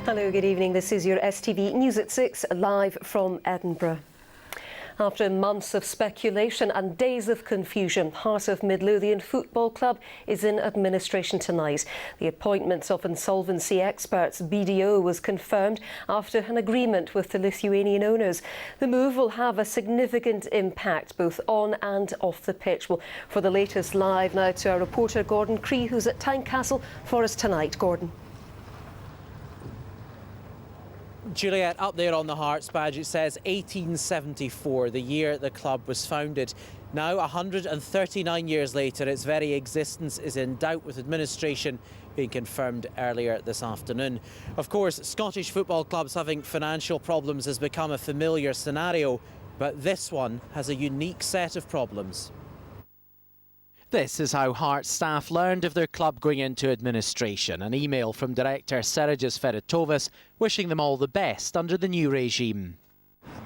Hello, good evening. This is your STV News at 6, live from Edinburgh. After months of speculation and days of confusion, Heart of Midlothian Football Club is in administration tonight. The appointment of insolvency experts BDO was confirmed after an agreement with the Lithuanian owners. The move will have a significant impact both on and off the pitch. Well, for the latest live now to our reporter Gordon Cree, who's at Tynecastle for us tonight. Gordon. Juliet, up there on the Hearts badge it says 1874, the year the club was founded. Now, 139 years later, its very existence is in doubt, with administration being confirmed earlier this afternoon. Of course, Scottish football clubs having financial problems has become a familiar scenario, but this one has a unique set of problems. This is how Hearts staff learned of their club going into administration. An email from director Sergis Ferretovas wishing them all the best under the new regime.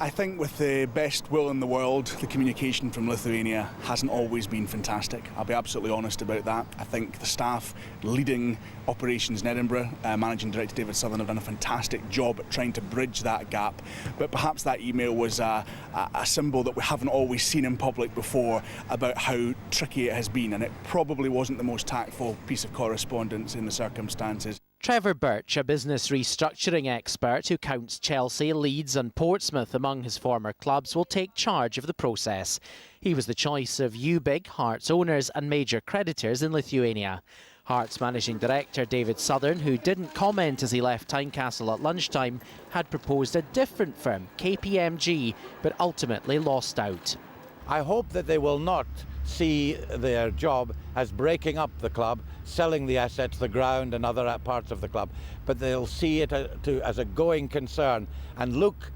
I think with the best will in the world, the communication from Lithuania hasn't always been fantastic. I'll be absolutely honest about that. I think the staff leading operations in Edinburgh, Managing Director David Southern, have done a fantastic job at trying to bridge that gap. But perhaps that email was a symbol that we haven't always seen in public before about how tricky it has been, and it probably wasn't the most tactful piece of correspondence in the circumstances. Trevor Birch, a business restructuring expert who counts Chelsea, Leeds and Portsmouth among his former clubs, will take charge of the process. He was the choice of UBIG, Hearts owners and major creditors in Lithuania. Hearts Managing Director David Southern, who didn't comment as he left Tynecastle at lunchtime, had proposed a different firm, KPMG, but ultimately lost out. I hope that they will not see their job as breaking up the club, selling the assets, the ground and other parts of the club, but they'll see it as a going concern and look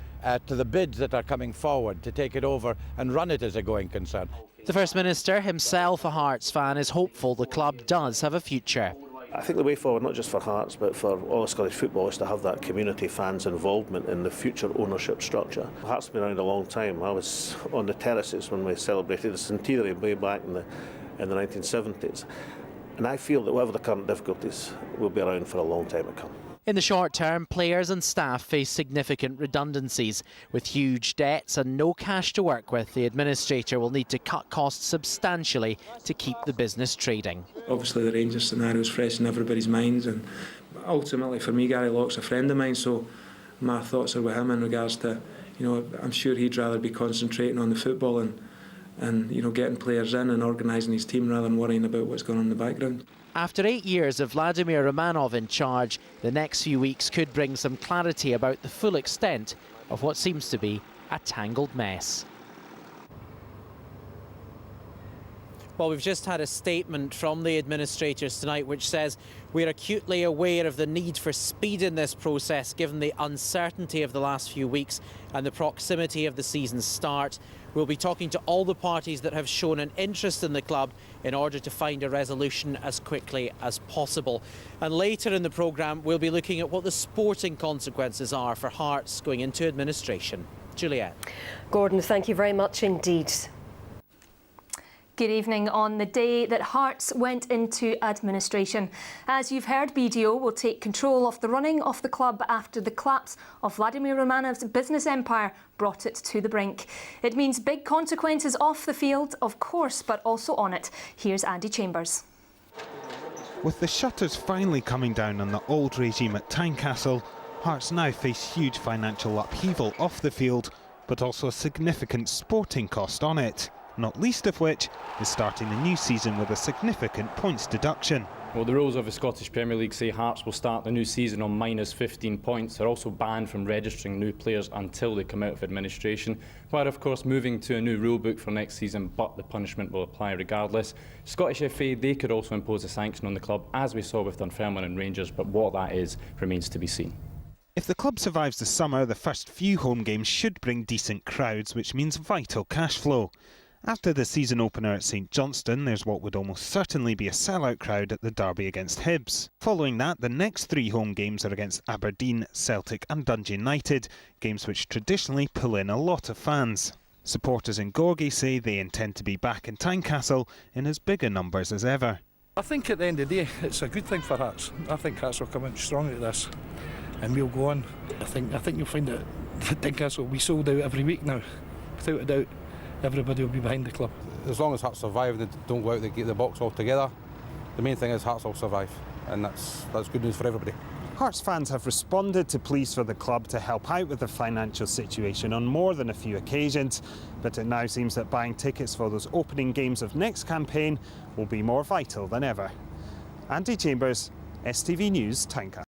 to the bids that are coming forward to take it over and run it as a going concern. The First Minister, himself a Hearts fan, is hopeful the club does have a future. I think the way forward, not just for Hearts but for all Scottish football, is to have that community fans' involvement in the future ownership structure. Hearts have been around a long time. I was on the terraces when we celebrated the centenary way back in the 1970s. And I feel that whatever the current difficulties, will be around for a long time to come. In the short term, players and staff face significant redundancies. With huge debts and no cash to work with, the administrator will need to cut costs substantially to keep the business trading. Obviously the Rangers scenario is fresh in everybody's minds, and ultimately for me Gary Locke's a friend of mine, so my thoughts are with him in regards to, I'm sure he'd rather be concentrating on the football and getting players in and organising his team rather than worrying about what's going on in the background. After 8 years of Vladimir Romanov in charge, the next few weeks could bring some clarity about the full extent of what seems to be a tangled mess. Well, we've just had a statement from the administrators tonight which says we're acutely aware of the need for speed in this process given the uncertainty of the last few weeks and the proximity of the season's start. We'll be talking to all the parties that have shown an interest in the club in order to find a resolution as quickly as possible. And later in the programme, we'll be looking at what the sporting consequences are for Hearts going into administration. Juliet. Gordon, thank you very much indeed. Good evening. On the day that Hearts went into administration, as you've heard, BDO will take control of the running of the club after the collapse of Vladimir Romanov's business empire brought it to the brink. It means big consequences off the field, of course, but also on it. Here's Andy Chambers. With the shutters finally coming down on the old regime at Tynecastle, Hearts now face huge financial upheaval off the field, but also a significant sporting cost on it. Not least of which is starting the new season with a significant points deduction. Well, the rules of the Scottish Premier League say Hearts will start the new season on minus 15 points. They're also banned from registering new players until they come out of administration. We're of course moving to a new rule book for next season, but the punishment will apply regardless. Scottish FA, they could also impose a sanction on the club, as we saw with Dunfermline and Rangers, but what that is remains to be seen. If the club survives the summer, the first few home games should bring decent crowds, which means vital cash flow. After the season opener at St Johnstone, there's what would almost certainly be a sellout crowd at the derby against Hibs. Following that, the next 3 home games are against Aberdeen, Celtic and Dundee United, games which traditionally pull in a lot of fans. Supporters in Gorgie say they intend to be back in Tynecastle in as bigger numbers as ever. I think at the end of the day, it's a good thing for Hearts. I think Hearts will come out strong at this. and we'll go on. I think you'll find that Tynecastle will be sold out every week now. Without a doubt, everybody will be behind the club. As long as Hearts survive, they don't go out, they get the box all together. The main thing is Hearts will survive, and that's good news for everybody. Hearts fans have responded to pleas for the club to help out with the financial situation on more than a few occasions, but it now seems that buying tickets for those opening games of next campaign will be more vital than ever. Andy Chambers, STV News, Tynecastle.